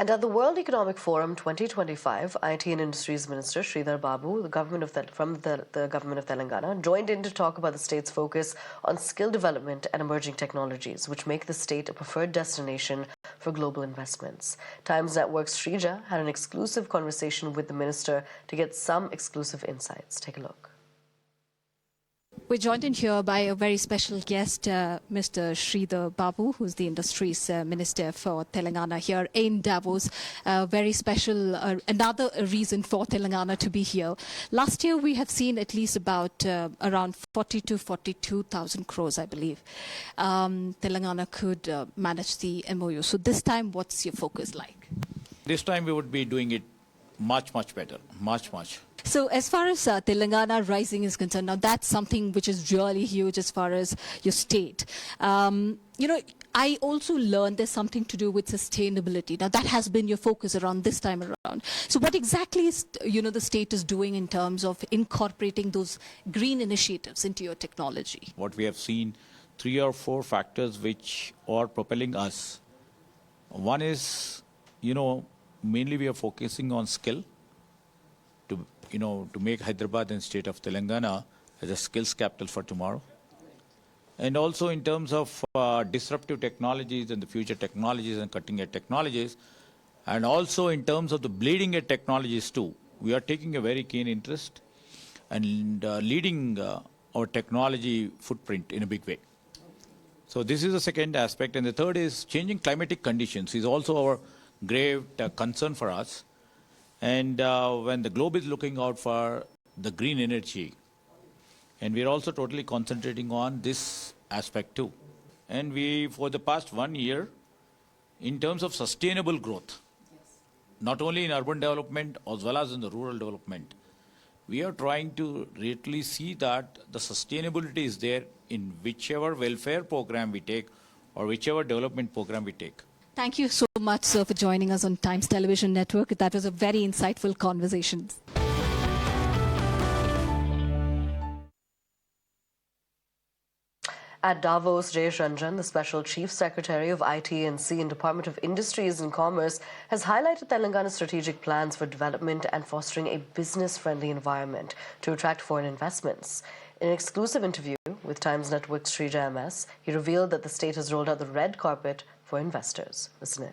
And at the World Economic Forum 2025, IT and Industries Minister Sridhar Babu, from the government of Telangana, joined in to talk about the state's focus on skill development and emerging technologies, which make the state a preferred destination for global investments. Times Network's Sridhar had an exclusive conversation with the minister to get some exclusive insights. Take a look. We're joined in here by a very special guest, Mr. Sridhar Babu, who's the Industries Minister for Telangana here in Davos. Very special, another reason for Telangana to be here. Last year, we have seen at least about around 40 to 42,000 crores, I believe. Telangana could manage the MOU. So this time, what's your focus like? This time, we would be doing it much better, much. So as far as Telangana Rising is concerned, now that's something which is really huge as far as your state. I also learned there's something to do with sustainability. Now that has been your focus around this time around. So what exactly is, the state is doing in terms of incorporating those green initiatives into your technology? What we have seen, 3 or 4 factors which are propelling us. One is, mainly we are focusing on skill. To make Hyderabad and state of Telangana as a skills capital for tomorrow. And also in terms of disruptive technologies and the future technologies and cutting edge technologies. And also in terms of the bleeding edge technologies too. We are taking a very keen interest and leading our technology footprint in a big way. So this is the second aspect. And the third is changing climatic conditions is also our grave concern for us. And when the globe is looking out for the green energy, and we're also totally concentrating on this aspect too. And we, for the past 1 year, in terms of sustainable growth, not only in urban development as well as in the rural development, we are trying to really see that the sustainability is there in whichever welfare program we take or whichever development program we take. Thank you so much, sir, for joining us on Times Television Network. That was a very insightful conversation. At Davos, Jayesh Ranjan, the Special Chief Secretary of IT&C and Department of Industries and Commerce, has highlighted Telangana's strategic plans for development and fostering a business-friendly environment to attract foreign investments. In an exclusive interview with Times Network's Sridhar MS, he revealed that the state has rolled out the red carpet for investors. Listen in.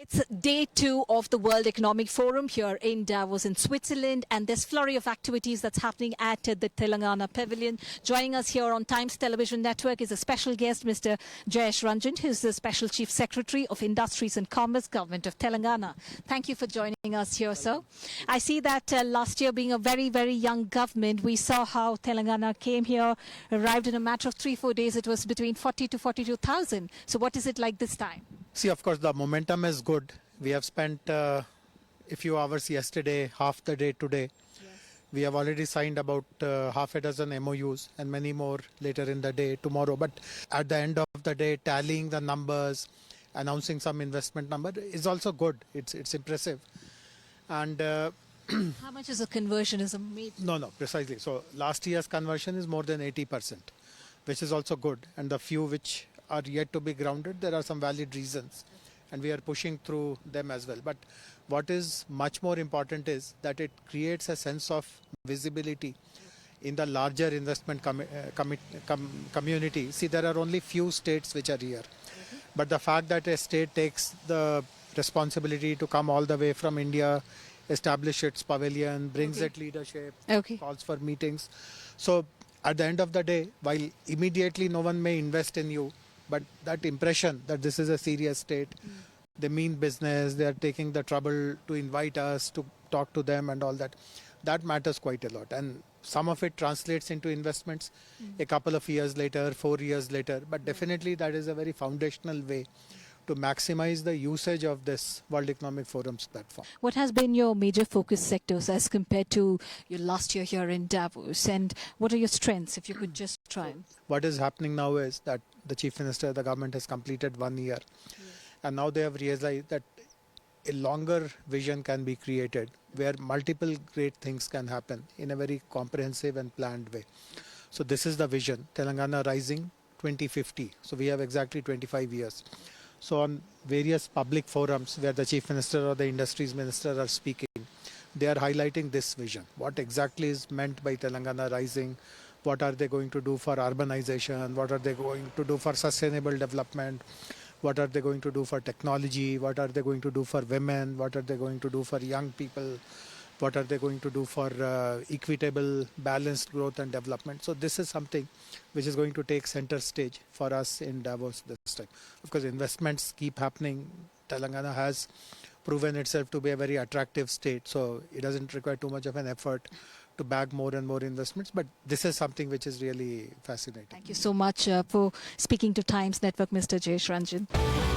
It's day 2 of the World Economic Forum here in Davos in Switzerland, and there's flurry of activities that's happening at the Telangana Pavilion. Joining us here on Times Television Network is a special guest, Mr. Jayesh Ranjan, who's the Special Chief Secretary of Industries and Commerce, Government of Telangana. Thank you for joining us here, sir. I see that last year, being a very, very young government, we saw how Telangana came here, arrived in a matter of 3-4 days. It was between 40 to 42,000. So what is it like this time? See, of course, the momentum is good. We have spent a few hours yesterday, half the day today. Yes. We have already signed about half a dozen MOUs and many more later in the day, tomorrow. But at the end of the day, tallying the numbers, announcing some investment number is also good. It's impressive. And how much is a conversion is made? No, precisely. So last year's conversion is more than 80%, which is also good. And the few which are yet to be grounded, there are some valid reasons, and we are pushing through them as well. But what is much more important is that it creates a sense of visibility in the larger investment community. See, there are only few states which are here, but the fact that a state takes the responsibility to come all the way from India, establish its pavilion, brings it leadership, calls for meetings. So at the end of the day, while immediately no one may invest in you, but that impression that this is a serious state, they mean business, they are taking the trouble to invite us to talk to them and all that, that matters quite a lot. And some of it translates into investments a couple of years later, 4 years later. But definitely that is a very foundational way to maximize the usage of this World Economic Forum's platform. What has been your major focus sectors as compared to your last year here in Davos? And what are your strengths, if you could just try and... What is happening now is that the Chief Minister, the government has completed 1 year. Yes. And now they have realized that a longer vision can be created where multiple great things can happen in a very comprehensive and planned way. So this is the vision, Telangana Rising 2050. So we have exactly 25 years. So on various public forums where the Chief Minister or the Industries Minister are speaking, they are highlighting this vision. What exactly is meant by Telangana Rising? What are they going to do for urbanization? What are they going to do for sustainable development? What are they going to do for technology? What are they going to do for women? What are they going to do for young people? What are they going to do for equitable, balanced growth and development? So this is something which is going to take center stage for us in Davos this time. Of course, investments keep happening. Telangana has proven itself to be a very attractive state, so it doesn't require too much of an effort to bag more and more investments. But this is something which is really fascinating. Thank you so much for speaking to Times Network, Mr. Jayesh Ranjan.